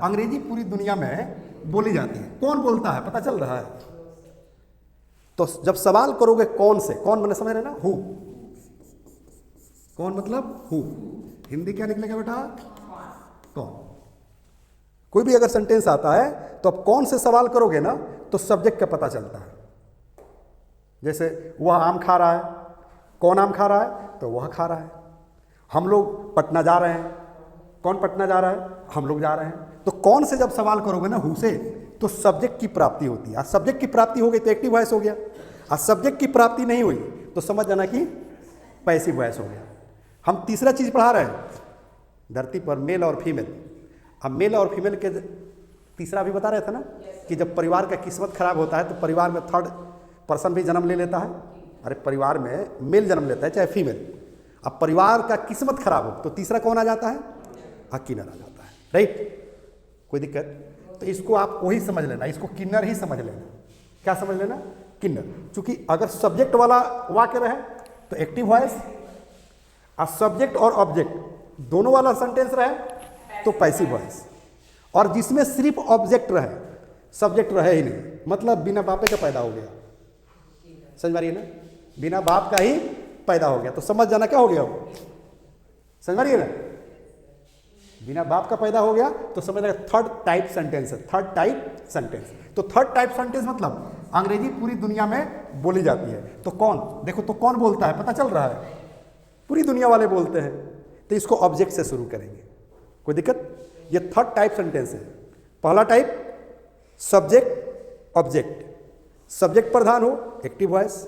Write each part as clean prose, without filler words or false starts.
अंग्रेजी पूरी दुनिया में बोली जाती है। कौन बोलता है पता चल रहा है? तो जब सवाल करोगे कौन से, कौन मैंने समझ रहे ना, हु, कौन मतलब हु, हिंदी क्या निकलेगा बेटा? कौन। कोई भी अगर सेंटेंस आता है तो अब कौन से सवाल करोगे ना तो सब्जेक्ट का पता चलता है। जैसे वह आम खा रहा है, कौन आम खा रहा है? तो वह खा रहा है। हम लोग पटना जा रहे हैं, कौन पटना जा रहा है? हम लोग जा रहे हैं। तो कौन से जब सवाल करोगे ना हु से तो सब्जेक्ट की प्राप्ति होती है। आज सब्जेक्ट की प्राप्ति हो गई तो एक्टिव वॉइस हो गया। आज सब्जेक्ट की प्राप्ति नहीं हुई तो समझ जाना कि पैसिव वॉइस हो गया। हम तीसरा चीज पढ़ा रहे हैं धरती पर, मेल और फीमेल। अब मेल और फीमेल के तीसरा भी बता रहे थे ना कि जब परिवार का किस्मत खराब होता है तो परिवार में थर्ड पर्सन भी जन्म ले लेता है। अरे परिवार में मेल जन्म लेता है चाहे फीमेल। अब परिवार का किस्मत खराब हो तो तीसरा कौन आ जाता है? किन्नर आ जाता है। राइट, कोई दिक्कत? तो इसको आप वही समझ लेना, इसको किन्नर ही समझ लेना। क्या समझ लेना? किन्नर। क्योंकि अगर सब्जेक्ट वाला वाक्य रहे तो एक्टिव वॉइस, और सब्जेक्ट और ऑब्जेक्ट दोनों वाला सेंटेंस रहे तो पैसिव वॉइस, और जिसमें सिर्फ ऑब्जेक्ट रहे सब्जेक्ट रहे ही नहीं, मतलब बिना बापे का पैदा हो गया। समझ मारिए ना, बिना बाप का ही पैदा हो गया तो समझ जाना क्या हो गया वो। समझ मारिए ना, बिना बाप का पैदा हो गया तो समझ लगा थर्ड टाइप सेंटेंस है। थर्ड टाइप सेंटेंस, तो थर्ड टाइप सेंटेंस मतलब अंग्रेजी पूरी दुनिया में बोली जाती है। तो कौन, देखो तो कौन बोलता है पता चल रहा है? पूरी दुनिया वाले बोलते हैं। तो इसको ऑब्जेक्ट से शुरू करेंगे, कोई दिक्कत? ये थर्ड टाइप सेंटेंस है। पहला टाइप सब्जेक्ट ऑब्जेक्ट, सब्जेक्ट प्रधान हो एक्टिव वॉइस,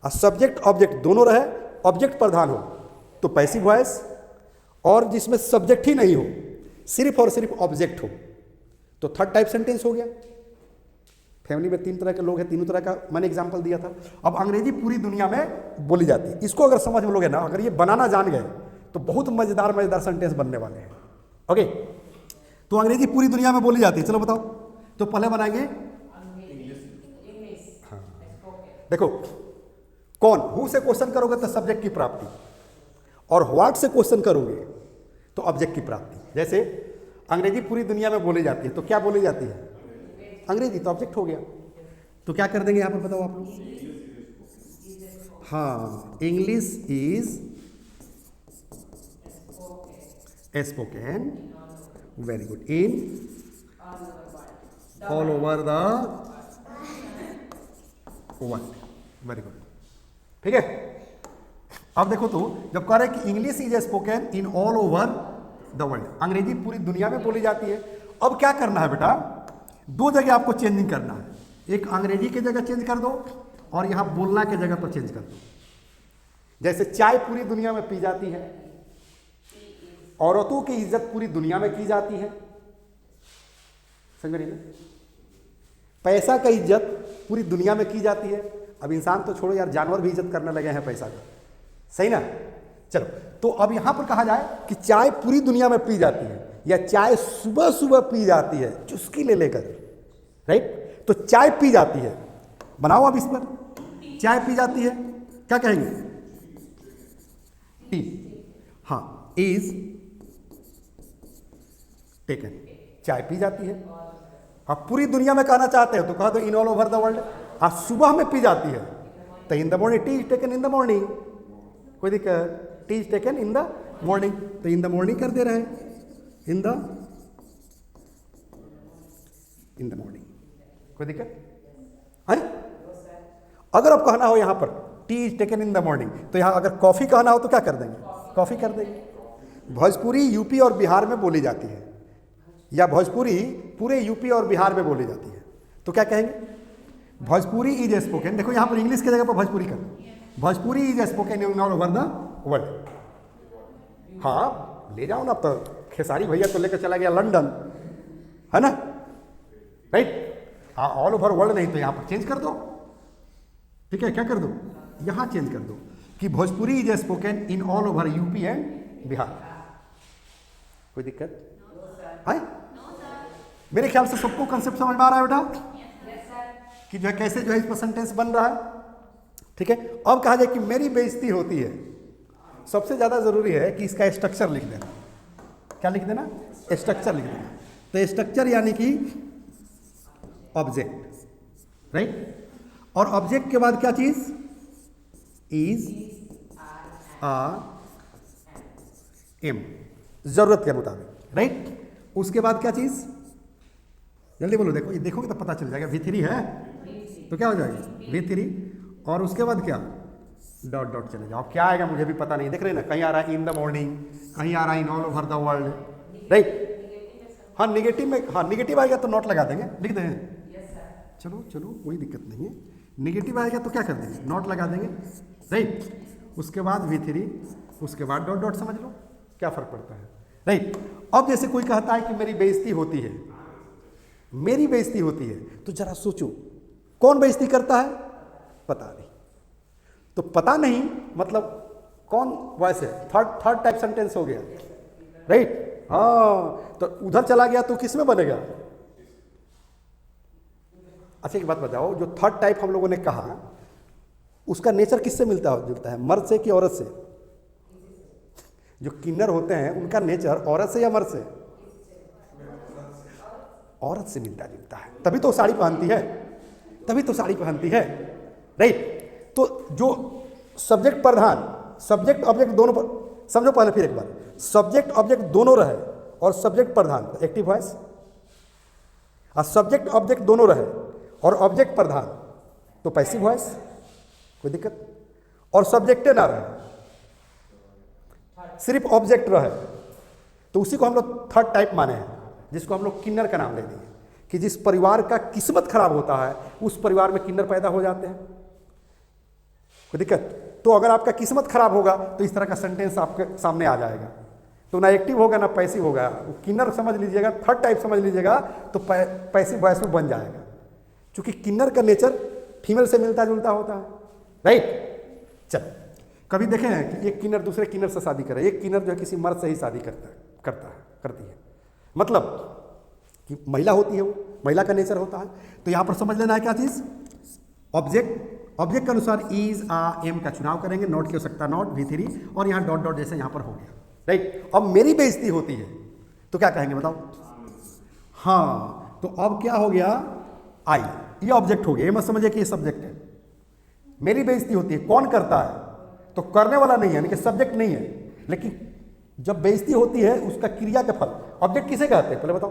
और सब्जेक्ट ऑब्जेक्ट दोनों रहे, ऑब्जेक्ट प्रधान हो तो पैसिव वॉइस, और जिसमें सब्जेक्ट ही नहीं हो सिर्फ और सिर्फ ऑब्जेक्ट हो तो थर्ड टाइप सेंटेंस हो गया। फैमिली में तीन तरह के लोग हैं, तीनों तरह का मैंने एग्जांपल दिया था। अब अंग्रेजी पूरी दुनिया में बोली जाती है। इसको अगर समझ में लोगे ना, अगर ये बनाना जान गए तो बहुत मजेदार मजेदार सेंटेंस बनने वाले हैं। ओके, तो अंग्रेजी पूरी दुनिया में बोली जाती है। चलो बताओ, तो पहले बनाएंगे हाँ। देखो कौन, हु से क्वेश्चन करोगे तो सब्जेक्ट की प्राप्ति, और व्हाट से क्वेश्चन करोगे तो ऑब्जेक्ट की प्राप्ति। जैसे अंग्रेजी पूरी दुनिया में बोली जाती है तो क्या बोली जाती है? अंग्रेजी, तो ऑब्जेक्ट हो गया। तो क्या कर देंगे यहां पर बताओ आप लोग? हाँ, English is spoken, very good, in all over the world, very good. ठीक है, अब देखो तो जब कह रहे कि English is spoken in all over the world, अंग्रेजी पूरी दुनिया में बोली जाती है। अब क्या करना है बेटा? दो जगह आपको चेंजिंग करना है। एक अंग्रेजी की जगह चेंज कर दो और यहां बोलना की जगह पर चेंज कर दो। जैसे चाय पूरी दुनिया में पी जाती है, औरतों की इज्जत पूरी दुनिया में की जाती है। समझ रही ना? पैसा का इज्जत पूरी दुनिया में की जाती है। अब इंसान तो छोड़ो यार, जानवर भी इज्जत करने लगे हैं पैसा का, सही ना? चलो, तो अब यहां पर कहा जाए कि चाय पूरी दुनिया में पी जाती है, या चाय सुबह सुबह पी जाती है चुस्की ले लेकर। राइट, तो चाय पी जाती है, बनाओ अब इस पर, चाय पी जाती है क्या कहेंगे? टी। हाँ, इज टेकन, चाय पी जाती है। आप पूरी दुनिया में कहना चाहते हो तो कहा दो in all over the world. आज सुबह में पी जाती है तो in the morning, T is taken in the morning, कोई दिक्कत? T is taken in the morning, तो इन द मॉर्निंग कर दे रहे हैं, इन द मॉर्निंग, कोई दिक्कत है? अगर आप कहना हो यहां पर T is taken in the morning, तो यहां अगर कॉफी कहना हो तो क्या कर देंगे? कॉफी कर देंगे। भोजपुरी यूपी और बिहार में बोली जाती है, या भोजपुरी पूरे यूपी और बिहार में बोली जाती है, तो क्या कहेंगे? Bhojpuri is spoken. देखो यहां पर इंग्लिश की जगह पर भोजपुरी कर, Bhojpuri is spoken in all over the world. हाँ, ले जाओ ना, अब तो खेसारी भैया तो लेकर चला गया लंदन, है ना? राइट, हाँ, ऑल ओवर वर्ल्ड नहीं तो यहां पर चेंज कर दो। ठीक है, क्या कर दो? यहां चेंज कर दो कि Bhojpuri is spoken in all over UP and Bihar. कोई दिक्कत है? मेरे ख्याल से सबको कंसेप्ट समझ में आ रहा है बेटा कि जो है कैसे जो है इस पर सेंटेंस बन रहा है। ठीक है, अब कहा जाए कि मेरी बेइज्जती होती है, सबसे ज्यादा जरूरी है कि इसका स्ट्रक्चर लिख देना। क्या लिख देना? स्ट्रक्चर लिख देना। तो स्ट्रक्चर यानी कि ऑब्जेक्ट, राइट। और ऑब्जेक्ट के बाद क्या चीज? इज, आर, एम, जरूरत के मुताबिक, राइट। उसके बाद क्या चीज? जल्दी बोलो, देखो ये देखोगे तो पता चल जाएगा। V3 है तो क्या हो जाएगा? V3। और उसके बाद क्या? डॉट डॉट चले जाओ। क्या आएगा मुझे भी पता नहीं, देख रहे ना, कहीं आ रहा है इन द मॉर्निंग, कहीं आ रहा है in all over the world, right. हाँ निगेटिव में, हाँ निगेटिव आएगा तो नोट लगा देंगे, लिख देंगे। चलो चलो कोई दिक्कत नहीं है। निगेटिव आएगा तो क्या कर देंगे? नोट लगा देंगे, राइट। उसके बाद V3, उसके बाद डॉट डॉट, समझ लो क्या फर्क पड़ता है, राइट। अब जैसे कोई कहता है कि मेरी बेइज्जती होती है, मेरी बेइज्जती होती है, तो जरा सोचो कौन बेइज्जती करता है? पता नहीं। तो पता नहीं मतलब कौन वॉइस है? थर्ड टाइप सेंटेंस हो गया, राइट। हाँ तो उधर चला गया तो किस में बनेगा? अच्छा एक बात बताओ, जो थर्ड टाइप हम लोगों ने कहा उसका नेचर किससे जुलता है? मर्द से कि औरत से? जो किन्नर होते हैं उनका नेचर औरत से या मर्द से? औरत से मिलता जुलता है, तभी तो साड़ी पहनती है, तभी तो साड़ी पहनती है, राइट। तो जो सब्जेक्ट प्रधान, सब्जेक्ट ऑब्जेक्ट दोनों पर, समझो पहले फिर एक बार, सब्जेक्ट ऑब्जेक्ट दोनों रहे और सब्जेक्ट प्रधान तो एक्टिव वॉइस, और सब्जेक्ट ऑब्जेक्ट दोनों रहे और ऑब्जेक्ट प्रधान तो पैसिव वॉइस, कोई दिक्कत। और सब्जेक्टे ना रहे, सिर्फ ऑब्जेक्ट रहे, तो उसी को हम लोग थर्ड टाइप माने हैं, जिसको हम लोग किन्नर का नाम ले दिए, कि जिस परिवार का किस्मत खराब होता है उस परिवार में किन्नर पैदा हो जाते हैं, कोई दिक्कत। तो अगर आपका किस्मत खराब होगा तो इस तरह का सेंटेंस आपके सामने आ जाएगा, तो ना एक्टिव होगा ना पैसिव होगा, किन्नर समझ लीजिएगा, थर्ड टाइप समझ लीजिएगा, तो पैसिव वॉइस में बन जाएगा, क्योंकि किन्नर का नेचर फीमेल से मिलता जुलता होता है, राइट। चल कभी देखे हैं कि एक किन्नर दूसरे किन्नर से शादी करे? एक किन्नर जो है किसी मर्द से ही शादी करती है, मतलब कि महिला होती है, वो महिला का नेचर होता है। तो यहाँ पर समझ लेना है क्या चीज़? ऑब्जेक्ट के अनुसार इज, आ, एम का चुनाव करेंगे, नोट की आवश्यकता नोट, V3, और यहाँ डॉट डॉट जैसे यहाँ पर हो गया, राइट। अब मेरी बेइज्जती होती है तो क्या कहेंगे बताओ? हाँ तो अब क्या हो गया? आई, ये ऑब्जेक्ट हो गया, ये मत समझिए कि ये सब्जेक्ट है। मेरी बेइज्जती होती है, कौन करता है? तो करने वाला नहीं है, यानी कि सब्जेक्ट नहीं है, लेकिन जब बेइज्जती होती है उसका क्रिया का फल, ऑब्जेक्ट किसे कहते हैं पहले बताओ?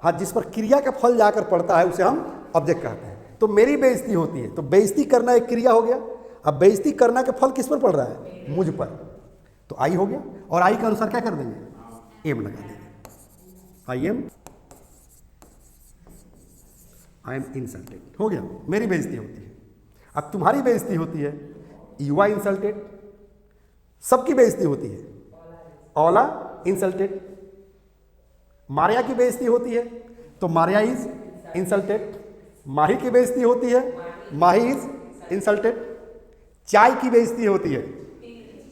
हाँ, जिस पर क्रिया का फल जाकर पड़ता है उसे हम ऑब्जेक्ट कहते हैं। तो मेरी बेइज्जती होती है, तो बेइज्जती करना एक क्रिया हो गया। अब बेइज्जती करना का फल किस पर पड़ रहा है? मुझ पर, तो आई हो गया। और आई के अनुसार क्या कर देंगे? एम लगा देंगे, आई एम इंसल्टेड, हो गया, मेरी बेइज्जती होती है। अब तुम्हारी बेइज्जती होती है, यू आर इंसल्टेड, सबकी बेइज्जती होती है, ऑला इंसल्टेड। मारिया की बेइज्जती होती है तो मारिया इज इंसल्टेड। माही की बेइज्जती होती है, माही इज इंसल्टेड। चाय की बेइज्जती होती है,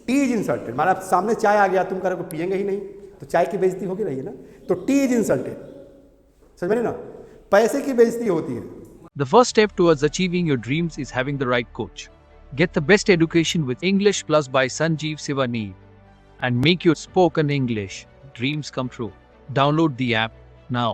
टी इज इंसल्टेड। माना सामने चाय आ गया, तुम करो पियेंगे ही नहीं, तो चाय की बेइज्जती होगी रही है ना, तो टी इज इंसल्टेड, समझ में ना। पैसे की बेइज्जती होती है। The first step towards achieving your dreams is having the right coach. Get the best education with English Plus by Sanjeev Sivaneer and make your spoken English dreams come true. Download the app now.